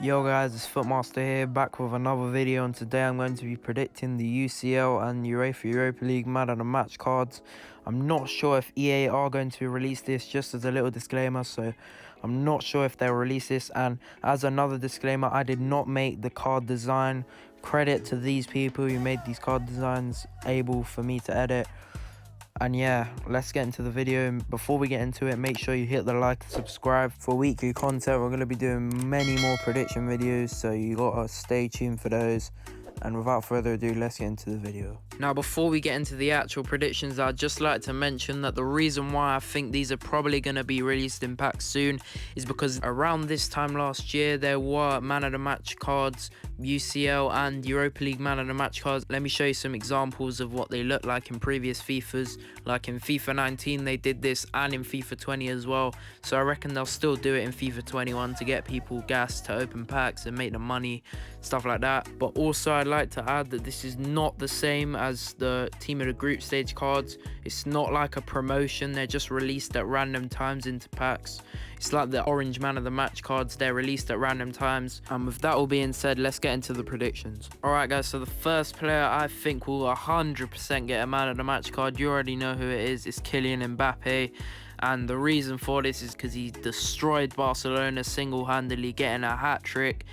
Yo guys, it's Footmaster here, back with another video, and today I'm going to be predicting the UCL and Europa League Man of the Match cards. I'm not sure if EA are going to release this, just as a little disclaimer, so I'm not sure if they'll release this. And as another disclaimer, I did not make the card design. Credit to these people who made these card designs able for me to edit. And yeah, let's get into the video. And before we get into it, make sure you hit the like and subscribe for weekly content. We're going to be doing many more prediction videos, so you gotta stay tuned for those. And without further ado, let's get into the video. Now, before we get into the actual predictions, I'd just like to mention that the reason why I think these are probably going to be released in packs soon is because around this time last year, there were Man of the Match cards, UCL and Europa League Man of the Match cards. Let me show you some examples of what they look like in previous FIFAs. Like in FIFA 19, they did this, and in FIFA 20 as well. So I reckon they'll still do it in FIFA 21 to get people gassed to open packs and make them money, stuff like that. But also, I'd like to add that this is not the same as the team of the group stage cards. It's not like a promotion, they're just released at random times into packs. It's like the orange Man of the Match cards, they're released at random times. And with that all being said, let's get into the predictions. Alright guys, so the first player I think will 100% get a Man of the Match card, you already know who it is, it's Kylian Mbappe. And the reason for this is because he destroyed Barcelona single-handedly, getting a hat-trick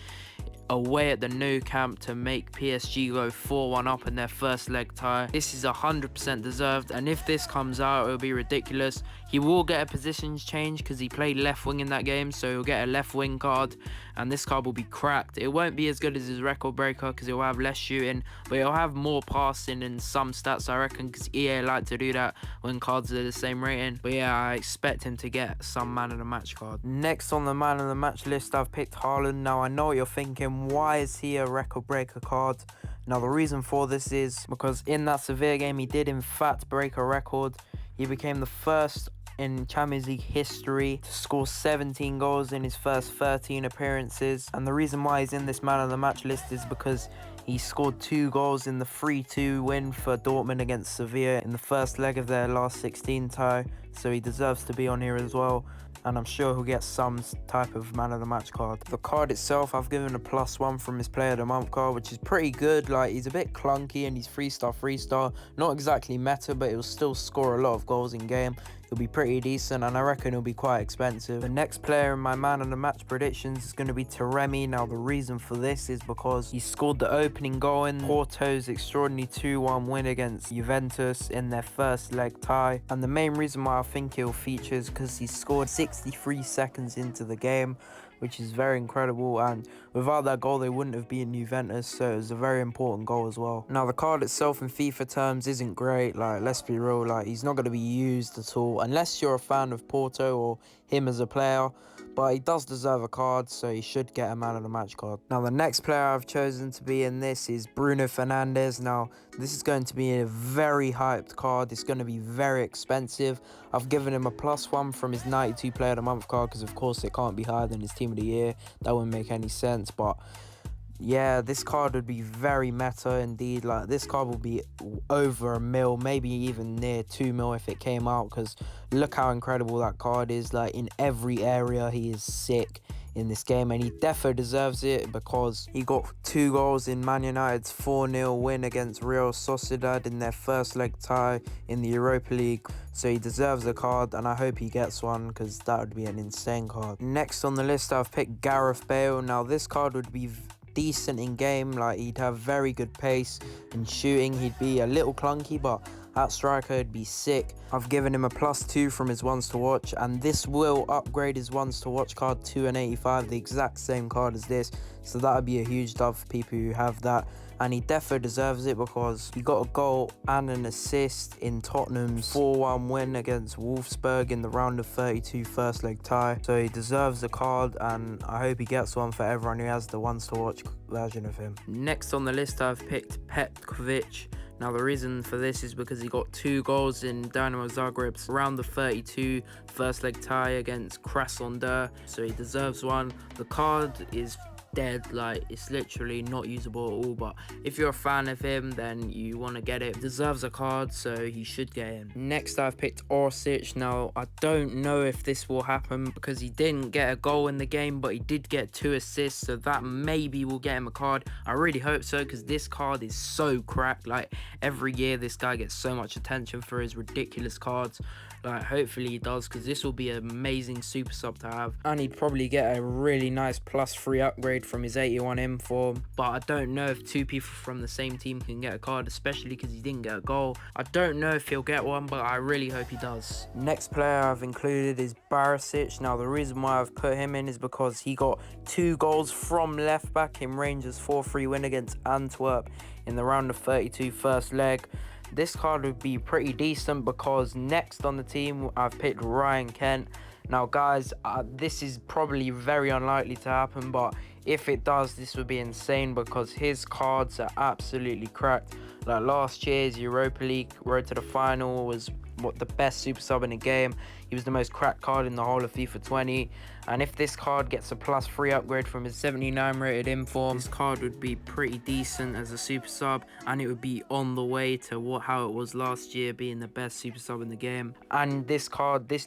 away at the Nou Camp to make PSG go 4-1 up in their first leg tie. This is 100% deserved, and if this comes out, it'll be ridiculous. He will get a positions change because he played left wing in that game, so he'll get a left wing card, and this card will be cracked. It won't be as good as his record breaker because he'll have less shooting, but he'll have more passing and some stats, I reckon, because EA like to do that when cards are the same rating. But yeah, I expect him to get some Man of the Match card. Next on the Man of the Match list, I've picked Haaland. Now, I know what you're thinking, why is he a record breaker card? Now, the reason for this is because in that Sevilla game, he did in fact break a record. He became the first in Champions League history to score 17 goals in his first 13 appearances. And the reason why he's in this Man of the Match list is because he scored 2 goals in the 3-2 win for Dortmund against Sevilla in the first leg of their last 16 tie. So he deserves to be on here as well. And I'm sure he'll get some type of Man of the Match card. The card itself, I've given a +1 from his Player of the Month card, which is pretty good. Like, he's a bit clunky and he's 3-star. Not exactly meta, but he'll still score a lot of goals in game. He'll be pretty decent, and I reckon he'll be quite expensive. The next player in my Man of the Match predictions is going to be Remy. Now, the reason for this is because he scored the opening goal in Porto's extraordinary 2-1 win against Juventus in their first leg tie. And the main reason why I think he'll feature is because he scored 63 seconds into the game, which is very incredible, and without that goal they wouldn't have beaten Juventus, so it was a very important goal as well. Now, the card itself in FIFA terms isn't great. Like, let's be real, like, he's not going to be used at all unless you're a fan of Porto or him as a player, but he does deserve a card, so he should get a Man of the Match card. Now, the next player I've chosen to be in this is Bruno Fernandes. Now, this is going to be a very hyped card. It's going to be very expensive. I've given him a +1 from his 92 Player of the Month card because, of course, it can't be higher than his Team of the Year. That wouldn't make any sense, but yeah, this card would be very meta indeed. Like, this card will be over $1 million, maybe even near $2 million if it came out, because look how incredible that card is. Like, in every area he is sick in this game, and he defo deserves it because he got 2 goals in Man United's 4-0 win against Real Sociedad in their first leg tie in the Europa League. So he deserves a card, and I hope he gets one because that would be an insane card. Next on the list, I've picked Gareth Bale. Now, this card would be decent in game. Like, he'd have very good pace and shooting. He'd be a little clunky, but at striker would be sick. I've given him a +2 from his ones to watch, and this will upgrade his ones to watch card to an 85, the exact same card as this, so that would be a huge dub for people who have that. And he defo deserves it because he got a goal and an assist in Tottenham's 4-1 win against Wolfsburg in the round of 32 first leg tie. So he deserves a card, and I hope he gets one for everyone who has the ones to watch version of him. Next on the list, I've picked Petkovic. Now, the reason for this is because he got 2 goals in Dynamo Zagreb's round of 32 first leg tie against Krasnodar, so he deserves one. The card is dead. Like, it's literally not usable at all. But if you're a fan of him, then you want to get it. Deserves a card, so you should get him. Next, I've picked Sich. Now, I don't know if this will happen because he didn't get a goal in the game, but he did get 2 assists, so that maybe will get him a card. I really hope so, because this card is so cracked. Like, every year this guy gets so much attention for his ridiculous cards. Like, hopefully he does, because this will be an amazing super sub to have, and he'd probably get a really nice +3 upgrade from his 81 inform. But I don't know if 2 people from the same team can get a card, especially because he didn't get a goal. I don't know if he'll get one, but I really hope he does. Next player I've included is Sich. Now, the reason why I've put him in is because he got 2 goals from left back in Rangers' 4-3 win against Antwerp in the round of 32 first leg. This card would be pretty decent because next on the team I've picked Ryan Kent. Now, guys, this is probably very unlikely to happen, but if it does, this would be insane because his cards are absolutely cracked. Like last year's Europa League road to the final was the best super sub in the game. He was the most cracked card in the whole of FIFA 20, and if this card gets a +3 upgrade from his 79 rated inform, this card would be pretty decent as a super sub, and it would be on the way to how it was last year, being the best super sub in the game. And this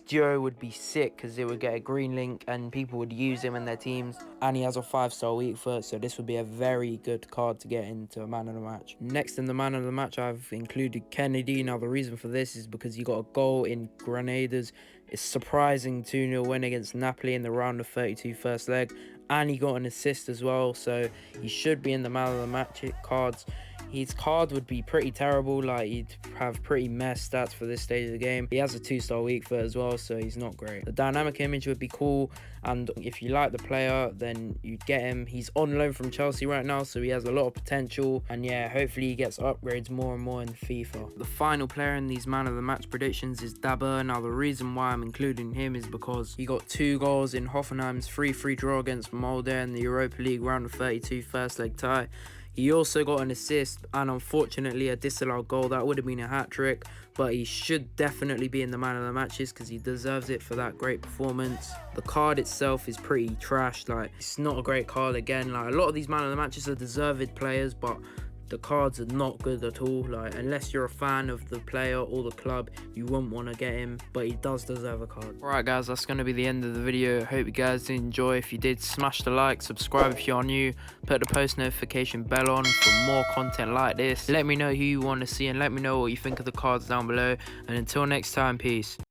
duo would be sick because it would get a green link and people would use him in their teams, and he has a 5-star weak foot, so this would be a very good card to get into a man of the match. Next in the man of the match, I've included Kennedy. Now, the reason for this is because he got a goal in Grenada's surprising 2-0 win against Napoli in the round of 32 first leg, and he got an assist as well, so he should be in the man of the match cards. His card would be pretty terrible, like he'd have pretty messed stats for this stage of the game. He has a 2-star weak foot as well, so he's not great. The dynamic image would be cool, and if you like the player, then you'd get him. He's on loan from Chelsea right now, so he has a lot of potential, and yeah, hopefully he gets upgrades more and more in FIFA. The final player in these man of the match predictions is Dabur. Now, the reason why I'm including him is because he got 2 goals in Hoffenheim's 3-3 draw against Molde in the Europa League round of 32 first leg tie. He also got an assist and unfortunately a disallowed goal. That would have been a hat-trick, but he should definitely be in the man of the matches because he deserves it for that great performance. The card itself is pretty trash. Like, it's not a great card. Again, like, a lot of these man of the matches are deserved players, but the cards are not good at all. Like, unless you're a fan of the player or the club, you won't want to get him, but he does deserve a card. Alright guys, that's going to be the end of the video. Hope you guys did enjoy. If you did, smash the like, subscribe if you're new, put the post notification bell on for more content like this. Let me know who you want to see and let me know what you think of the cards down below, and until next time, peace.